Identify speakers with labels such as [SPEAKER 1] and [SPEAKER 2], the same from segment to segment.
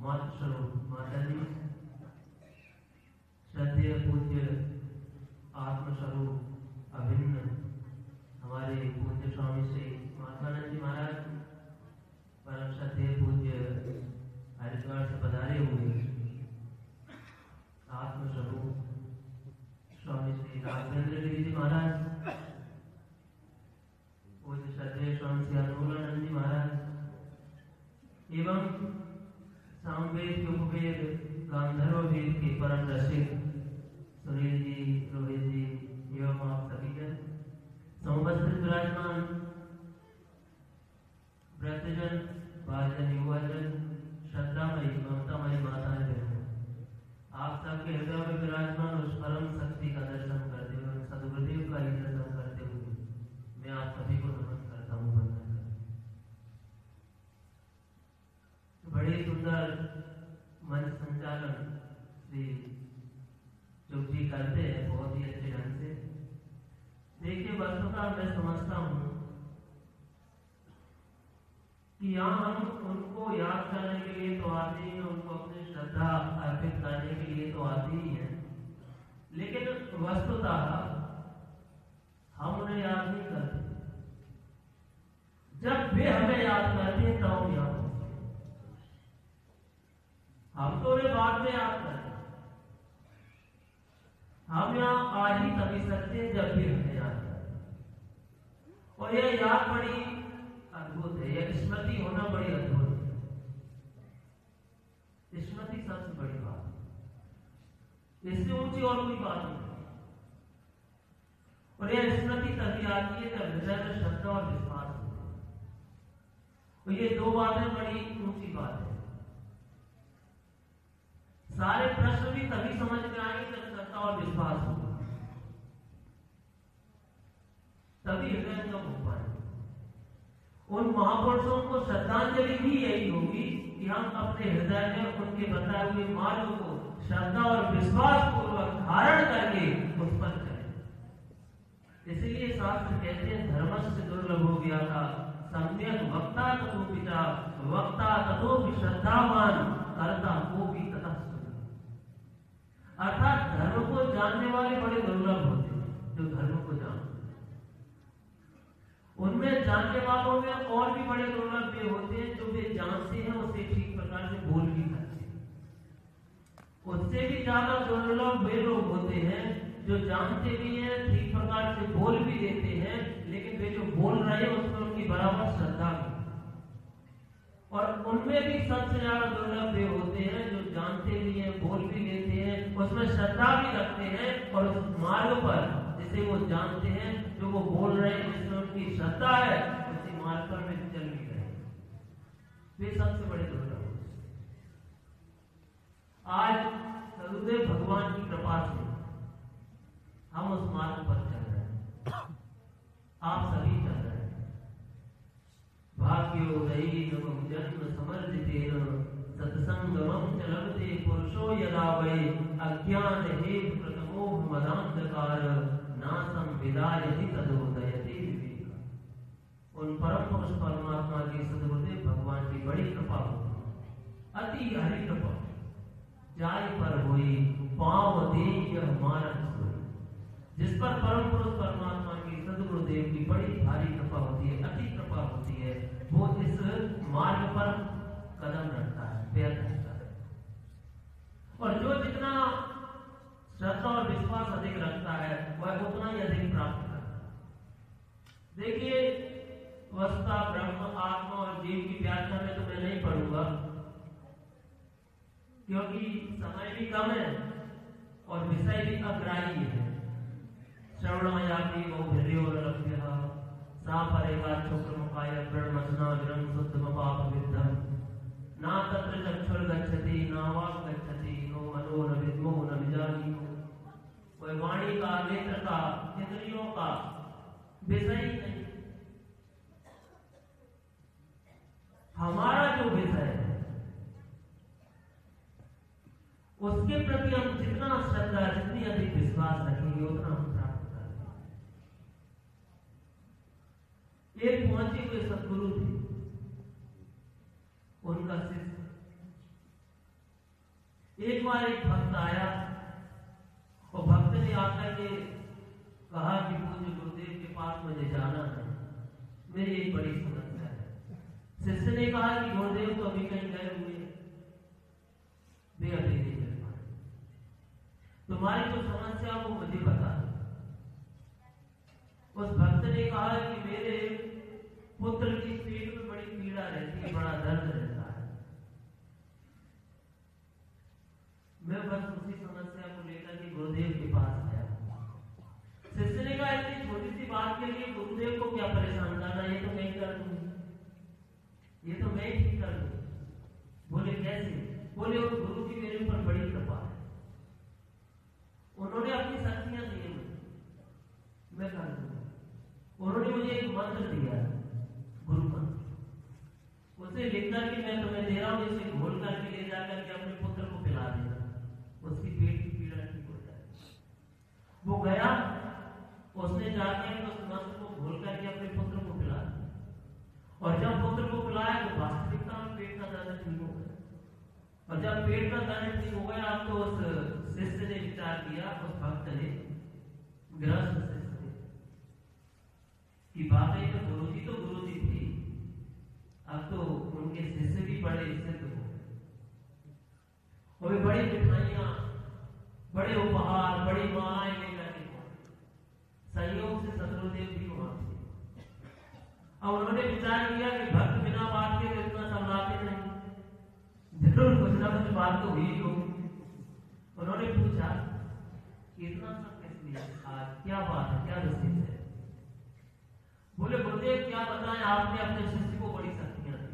[SPEAKER 1] मातृस्वरूप माता जी, श्रद्धेय पूज्य आत्मस्वरूप अभिन्न हमारे पूज्य स्वामी श्री महात्मानंद जी महाराज, परम श्रद्धेय पूज्य हरिद्वार से पधारे हुए आत्मस्वरूप स्वामी श्री राघवेंद्र गिरी जी महाराज, पूज्य श्रद्धेय स्वामी श्री अनमोलानंद जी महाराज एवं सामवेद के उपवेद गांधर्व वेद के परम रसिक सुनील जी, रोहित जी एवं आप सभी जन, समुपस्थित विराजमान वृद्धजन, बालजन, युवाजन, श्रद्धामयी ममतामयी माताएं बहनों, आप सबके हृदय में विराजमान उस परम शक्ति का दर्शन करते हुए, सद्गुरुदेव का ही दर्शन करते हुए मैं आप सभी को नमन करता हूँ, वंदन करता हूँ। बड़े सुंदर मंच संचालन श्री चुप जी करते हैं बहुत ही अच्छे ढंग से। देखिए, वस्तुतः मैं समझता हूँ कि यहाँ हम उनको याद करने के लिए तो आते ही हैं, उनको अपनी श्रद्धा अर्पित करने के लिए तो आते ही हैं, लेकिन वस्तुतः हम उन्हें याद नहीं करते। जब वे हमें याद करते हैं तब हम याद करते हैं, हम तो उन्हें बाद में याद करते हैं। हम यहाँ आ ही तभी सकते हैं जब भी हमें याद करते हैं, और यह याद बड़ी अद्भुत है, यह स्मृति होना बड़ी अद्भुत है। स्मृति सबसे बड़ी बात है, इससे ऊंची और कोई बात नहीं। और यह स्मृति तभी आती है जब हृदय में श्रद्धा और विश्वास होते हैं, तो ये दो बातें बड़ी ऊंची बात है। सारे प्रश्न भी तभी समझ में आएंगे जब श्रद्धा और विश्वास होगा, तभी हृदय कम हो पाएंगे। उन महापुरुषों को श्रद्धांजलि भी यही होगी कि हम अपने हृदय में उनके बताए हुए मार्ग को श्रद्धा और विश्वास पूर्वक धारण करके उस पर चलें। इसीलिए शास्त्र कहते हैं, धर्मस्य दुर्लभ हो गया था सम्यक वक्ता ततो पिता, वक्ता ततो श्रद्धावान, कर्ता को भी तथा। अर्थात धर्म को जानने वाले बड़े दुर्लभ होते हैं, जो धर्म को जानते हैं। उनमें जानने वालों में और भी बड़े दुर्लभ वे होते हैं जो वे जानते हैं उसे ठीक प्रकार से बोल भी करते हैं। उससे भी ज्यादा दुर्लभ वे लोग होते हैं जो जानते भी हैं, ठीक प्रकार से बोल भी देते हैं, लेकिन वे जो बोल रहे हैं उसमें उनकी बराबर श्रद्धा भी। और उनमें भी सबसे ज्यादा दुर्लभ वे होते हैं जो जानते भी हैं, बोल भी लेते हैं, उसमें श्रद्धा भी रखते हैं, और उस मार्ग पर जिसे वो जानते हैं, जो वो बोल रहे हैं, जिसमें उनकी श्रद्धा है, उसी मार्ग पर वे चल भी रहे हैं। वे सबसे बड़े दुर्लभ होते हैं। आज सदगुरुदेव भगवान की कृपा से हम उस मार्ग पर चल रहे हैं, आप सभी चल रहे हैं। भाग्योदयी नवम जन्म समर्जितेन सत्संगमं च लभते पुरुषो यदा वै अज्ञान हेतु प्रतमोह मदान्धकार नासं विदायति तदोदयति विवेक। उन परम पुरुष परमात्मा की सद्गुरुदेव भगवान की बड़ी कृपा होती है, अति हरि कृपा। जाय पर होई पाँव दे यह मानव सोई। जिस पर परम पुरुष परमात्मा की सद्गुरुदेव की बड़ी भारी कृपा होती है, अति कृपा होती है, वो इस मार्ग पर कदम रखता है, पैर रखता है। और जो जितना श्रद्धा और विश्वास अधिक रखता है वह उतना ही अधिक प्राप्त करता है। देखिए, वस्तुतः ब्रह्म, आत्मा और जीव की व्याख्या में तो मैं नहीं पढ़ूंगा, क्योंकि समय भी कम है और विषय भी अग्राही है। श्रवणमयापि बहुभिर्योरलभ्यः सा परेगा चक्रमुखाय ब्रह्मस्ना विरं शुद्धमपापविद्धं ना तत्र चक्षुर्गच्छति ना वाक् गच्छति नो मनो न विद्मो न विजानीतो। कोई वाणी का, नेत्र का, इंद्रियों का विषय नहीं। हमारा जो विषय है उसके प्रति हम जितना श्रद्धा, जितनी अधिक विश्वास रखेंगे उतना हम प्राप्त करेंगे। एक पहुंचे हुए सदगुरु थे, उनका शिष्य एक बार एक भक्त आया और भक्त ने आकर के कहा कि पूज्य गुरुदेव के पास मुझे जाना है, मेरी एक बड़ी समस्या है। शिष्य ने कहा कि गुरुदेव तो अभी कहीं गए हुए, वे अभी नहीं मिल पाए, तुम्हारी जो समस्या वो मुझे बता दो। उस भक्त ने कहा कि मेरे पुत्र की पेट में बड़ी पीड़ा रहती है, बड़ा दर्द रहता है, मैं बस उसी समस्या को लेकर के गुरुदेव के पास आया। शिष्य ने कहा इतनी छोटी सी बात के लिए गुरुदेव को क्या परेशान करना, ये तो मैं कर दूं, ये तो मैं ही कर दूं। बोले कैसे? बोले उस गुरु की मेरे ऊपर बड़ी कृपा है, उन्होंने अपनी शक्तियां दी हैं, मैं कर दूंगा। उन्होंने मुझे एक मंत्र दिया है, गुरु मंत्र, उसे लिख करके मैं तुम्हें दे रहा हूं, इसे घोल करके ले जाकर के अपने पुत्र को पिला देना, उसकी पेट की पीड़ा ठीक हो जाए। वो गया, उसने जाकर उस मंत्र को घोल करके अपने पुत्र को पिला दिया, और जब पुत्र को पिलाया तो वास्तविकता में पेट का दर्द ठीक हो गया। और जब पेट का दर्द ठीक हो गया तो उस शिष्य ने विचार किया, उस भक्त ने, गृहस्थ शिष्य ने, कि वाकई में गुरुजी तो गुरुजी थे, अब तो उनके शिष्य भी बड़े सिद्ध हो गए, और वे बड़ी मिठाइयां, बड़े उपहार, बड़ी मालाएं लेकर के संयोग से सतगुरुदेव भी वहां थे। अब उन्होंने विचार किया कि भक्त बिना बात के तो इतना संभलाते नहीं, जरूर कुछ ना कुछ बात तो हुई होगी। उन्होंने पूछा इतना सब किस लिए, आज क्या बात है, क्या विशेष है? बोले गुरुदेव क्या बताएं, आपने अपने शिष्य को बड़ी शक्तियां दी।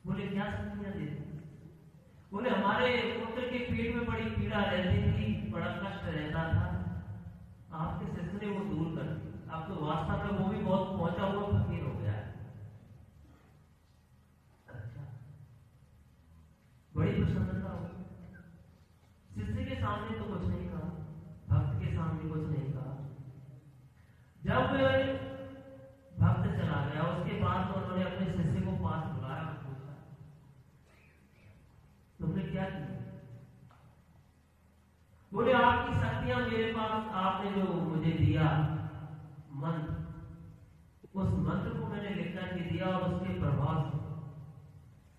[SPEAKER 1] बोले क्या शक्तियां दी? बोले हमारे पुत्र के पेट में बड़ी पीड़ा रहती थी, बड़ा कष्ट रहता था, आपके शिष्य ने वो दूर कर दी। अब तो वास्तव में वो भी बहुत पहुंचा हुआ फकीर हो गया है। अच्छा, बड़ी प्रसन्नता हो। शिष्य के सामने तो कुछ नहीं कहा, भक्त के सामने कुछ नहीं कहा। जब भक्त चला गया उसके बाद तो उन्होंने अपने शिष्य को पास बुलाया और पूछा तुमने क्या किया? बोले आपकी शक्तियां मेरे पास, आपने जो मुझे दिया मंत्र, उस मंत्र को मैंने लिख कर के दिया और उसके प्रभाव से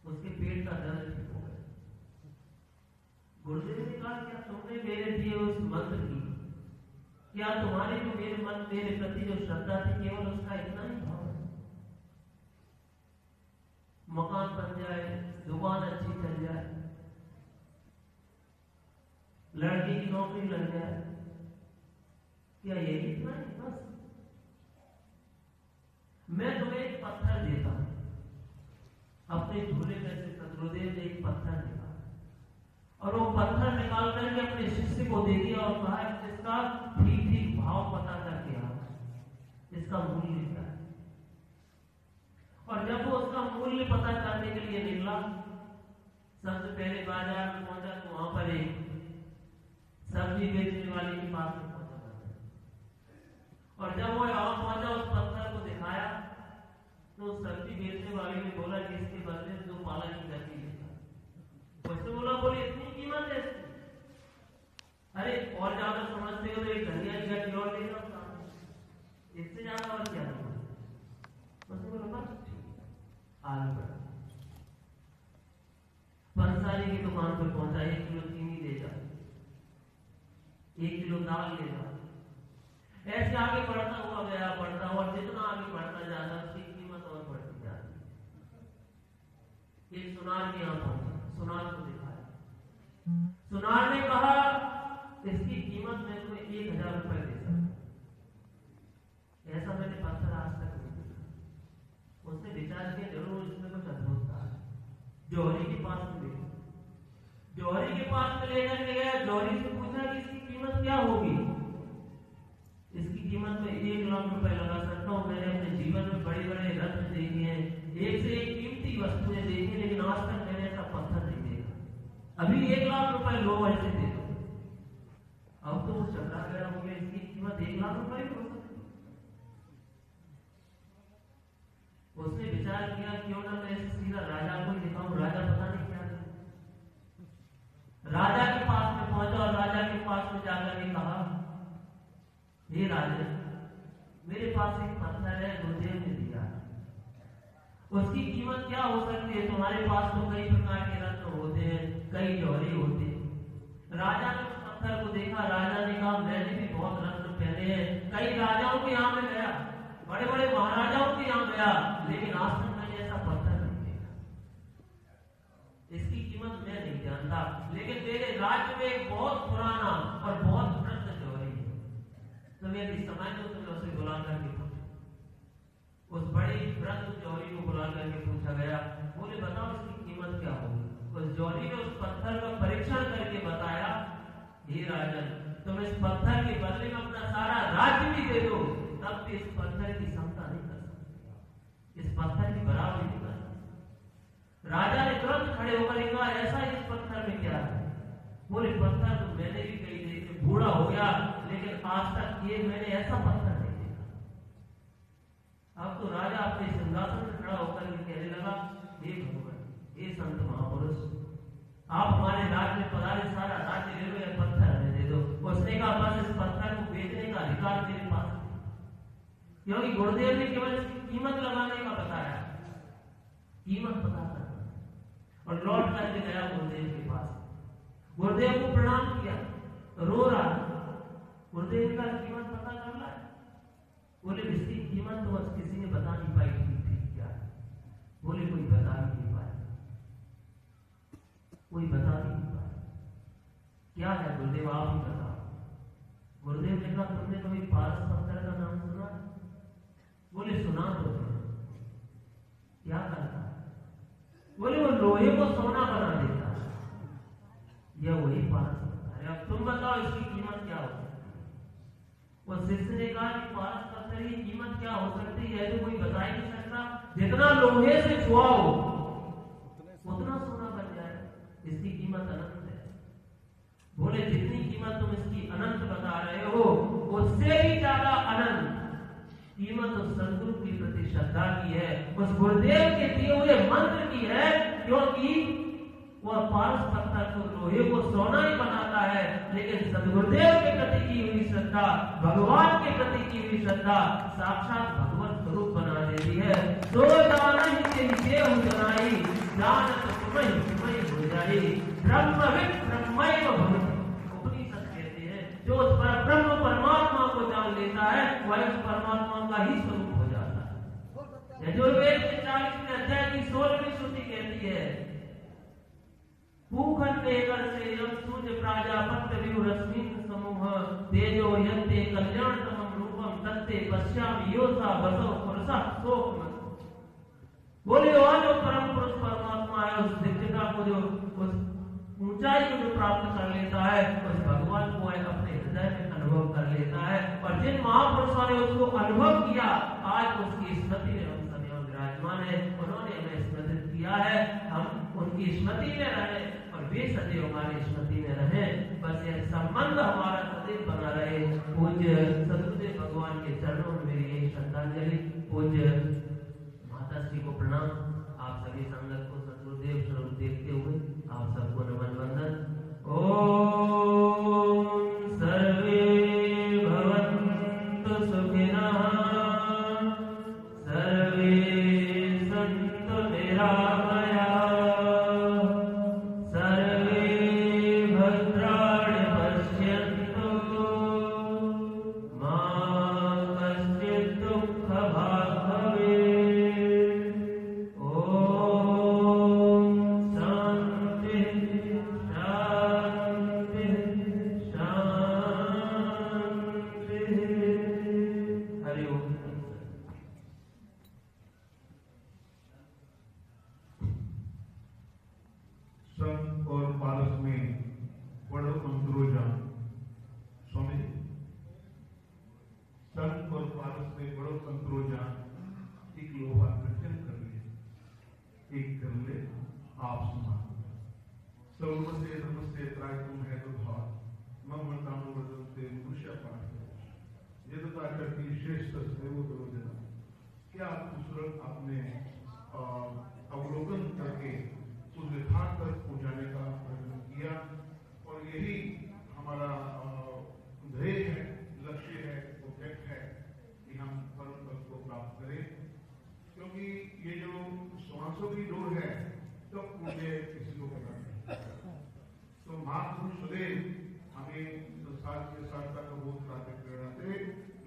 [SPEAKER 1] उसके पेट का दर्द ठीक हो गया। गुरुदेव ने कहा क्या तुमने मेरे दिए उस मंत्र की, क्या तुम्हारे जो मेरे मन मेरे प्रति जो श्रद्धा थी केवल उसका इतना ही भाव है? मकान बन जाए, दुकान अच्छी चल जाए, लड़की की नौकरी लग जाए, क्या यही इतना है? बस मैं तुम्हें एक पत्थर देता हूं, अपने झोले में से सतगुरुदेव ने एक पत्थर निकाला और वो पत्थर निकाल करके अपने शिष्य को दे दिया और कहा इसका ठीक ठीक भाव पता करके आओ, इसका मूल्य क्या है। और जब वो उसका मूल्य पता करने के लिए निकला, सबसे पहले बाजार में पहुंचा तो वहां पर एक सब्जी बेचने वाले के पास में पहुंचा, और जब वो वहां पहुंचा उस पत्थर को दिखाया तो सब्जी बेचने वाले ने बोला कि इसके बदले में 2 पाला की गति लेता। उसने बोला बोले इतनी कीमत है इसकी? अरे और ज्यादा समझते हो तो एक धनिया की गति और देगा, इससे ज्यादा और क्या होगा? उसने बोला बस आगे बढ़ा, पंसारी की दुकान पर पहुंचा, 1 किलो चीनी ले जा, 1 किलो दाल ले जा। ऐसे आगे बढ़ता हुआ गया, बढ़ता हुआ, जितना आगे बढ़ता जाता उसकी कीमत और बढ़ती जाती। एक सुनार के यहाँ पहुंचा, सुनार को दिखाया, सुनार ने कहा इसकी कीमत मैं तुम्हें 1000 रुपए दे सकता, ऐसा मैंने पत्थर आज तक नहीं देखा। उसने विचार किया जरूर इसमें कुछ अद्भुत था। जौहरी के पास में गया, जौहरी के पास में लेकर के गया, जौहरी से पूछा कि इसकी कीमत क्या होगी? इसकी कीमत में 1 लाख रुपए लगा सकता हूँ, मैंने अपने जीवन में बड़े बड़े रत्न देखे हैं, एक से एक कीमती वस्तुएं देखी, लेकिन आज तक मैंने ऐसा पत्थर नहीं देखा। अभी 1 लाख रुपए लो, ऐसे दे दो। अब तो वो चला गया हो गया, इसकी कीमत 1 लाख रुपए हो सकती। उसने विचार किया क्यों ना मैं सीधा राजा को ही दिखाऊं, राजा पता नहीं क्या है गुरुदेव ने दिया। उसकी कीमत क्या हो सकती है? तुम्हारे पास तो कई प्रकार के रत्न होते हैं, कई जौहरी होते हैं। राजा ने उस पत्थर को देखा, राजा ने कहा मैंने भी बहुत रत्न पहने हैं, कई राजाओं के यहाँ में गया, बड़े बड़े महाराजाओं के यहाँ गया, लेकिन आज तक मैंने ऐसा पत्थर नहीं देखा। इसकी कीमत मैं नहीं जानता, लेकिन तेरे राज्य में एक बहुत पुराना और बहुत वृद्ध जौहरी है, तुम यदि समय तो तुम्हें उसे बुला करके पूछो। उस बड़े वृद्ध जौहरी को बुला करके पूछा गया, बोले बताओ इसकी कीमत क्या होगी? उस जौहरी ने उस पत्थर का परीक्षण करके बताया, हे राजन, तुम इस पत्थर के बदले में अपना सारा राज्य भी दे दो, तब भी इस पत्थर की क्षमता नहीं कर सकते, इस पत्थर की बराबरी नहीं कर सकते। राजा ने तुरंत खड़े होकर कहा, ऐसा इस पत्थर में क्या है? बोले पत्थर तो मैंने भी कई देखे बूढ़ा हो गया, लेकिन आज तक ये मैंने ऐसा पत्थर नहीं देखा। अब तो राजा अपने सिंहासन में खड़ा होकर कहने लगा, हे भगवान, हे संत महापुरुष, आप हमारे राज्य में पधारे, सारा राज्य ले लो या पत्थर हमें दे दो। उसने कहा बस इस पत्थर को बेचने का अधिकार मेरे पास नहीं, क्योंकि गुरुदेव ने केवल इसकी कीमत लगाने का बताया, कीमत पता करना। और लौट करके गया गुरुदेव के पास, गुरुदेव को प्रणाम किया, रो रहा। गुरुदेव का कीमत पता कर ला। बोले इसकी कीमत तो बस किसी ने बता नहीं पाई थी क्या है? बोले कोई बता ही नहीं पाया, कोई बता नहीं पाया। क्या है गुरुदेव, आप ही बताओ। गुरुदेव ने कहा तुमने कभी पारस पत्थर का नाम सुना? बोले सुना तो क्या करता है? बोले वो लोहे को सोना बना देता है, यह वही पारस पत्थर है। अब तुम बताओ इसकी कीमत क्या हो सकती है? वो शिष्य ने कहा कि पारस पत्थर की कीमत क्या हो सकती है, तो कोई बता ही नहीं सकता। जितना लोहे से छुआओ उतना सोना बन जाए, इसकी कीमत अनंत है। बोले जितनी कीमत तुम इसकी अनंत बता रहे हो, उससे भी ज्यादा अनंत कीमत उस सदगुरु के प्रति श्रद्धा की है, उस गुरुदेव के दिए हुए मंत्र की है, क्योंकि वह पारस पत्थर को लोहे को सोना ही बनाता है, लेकिन सदगुरुदेव के प्रति की हुई श्रद्धा, भगवान के प्रति की हुई श्रद्धा साक्षात भगवत स्वरूप बना देती है। तो जानहि के देव जनाई, जानत तुम्हि तुम्हि हो जाई, ब्रह्मविद ब्रह्मैव भवति। उपनिषद कहते हैं जो उस परब्रह्म परमात्मा को जान लेता है, वह उस परमात्मा का ही स्वरूप हो जाता है। यजुर्वेद के 40वें अध्याय की 16वीं श्रुति कहती है, भूखंडे से यम सूर्य प्राजापत्य विरश्मिन समूह तेजो यन्ते कल्याणतमं रूपम तत्ते पश्यामि योसा बसव पुरुषा शोक मत। बोले जो परम पुरुष परमात्मा है, उस दिव्यता को जो उस ऊंचाई को जो प्राप्त कर लेता है, उस भगवान को अपने हृदय में अनुभव कर लेता है। और जिन महापुरुषों ने उसको अनुभव किया, आज उसकी स्मृति में हम सब यहाँ विराजमान है, उन्होंने हमें स्मृतित किया है, हम उनकी स्मृति में रहे और वे सदैव हमारी स्मृति में रहे। बस यह संबंध हमारा सदैव बना रहे। पूज्य सदगुरुदेव भगवान के चरणों में मेरी यही श्रद्धांजलि। पूज्य माता श्री को प्रणाम। आप सभी संगत को सदगुरुदेव स्वरूप देखते हुए आप सबको नमन वंदन। ओम सर्वे भवन्तु सुखिनः, सर्वे सन्तु निरामयाः, सर्वे भद्राणि पश्यन्तु, मा कश्चित् दुःखभाग् भवेत्। ओम शांति शांति शांति। हरि ओम।
[SPEAKER 2] संत और पारस में बड़ो अंतरो जान। स्वामी जी, संत और पारस में बड़ो अंतरो जान। एक लोहा कृत्य कर ले, एक कर ले आप सुना। सर्वस्य धर्मस्य त्रायतुम है तो भाव मम तानुवदन्ते मनुष्य पाठ यदता करती श्रेष्ठ देवो देवजना। क्या खूबसूरत आपने अवलोकन करके उस यथार्थ तक पहुंचाने का प्रयत्न किया, और यही हमारा ध्येय है, लक्ष्य है, प्रोजेक्ट है कि हम परम पद को प्राप्त करें। को पता नहीं। तो महापुरुष सदैव हमें संसार की सार्थता का बोध कराते प्रेरणाते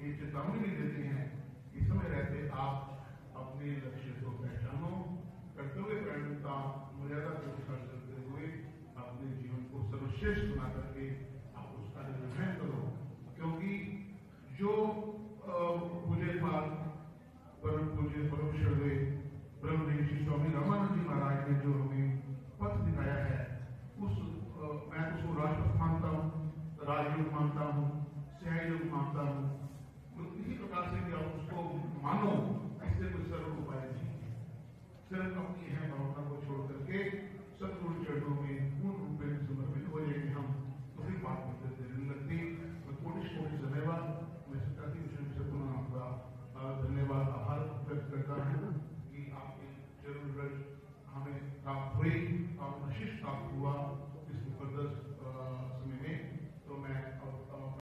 [SPEAKER 2] ये चेतावनी भी देते हैं कि समय रहते आप अपने लक्ष्य को पहचानो, कर्तव्य परिणता मर्यादा के अनुसार चलते हुए अपने जीवन को सर्वश्रेष्ठ बनाकर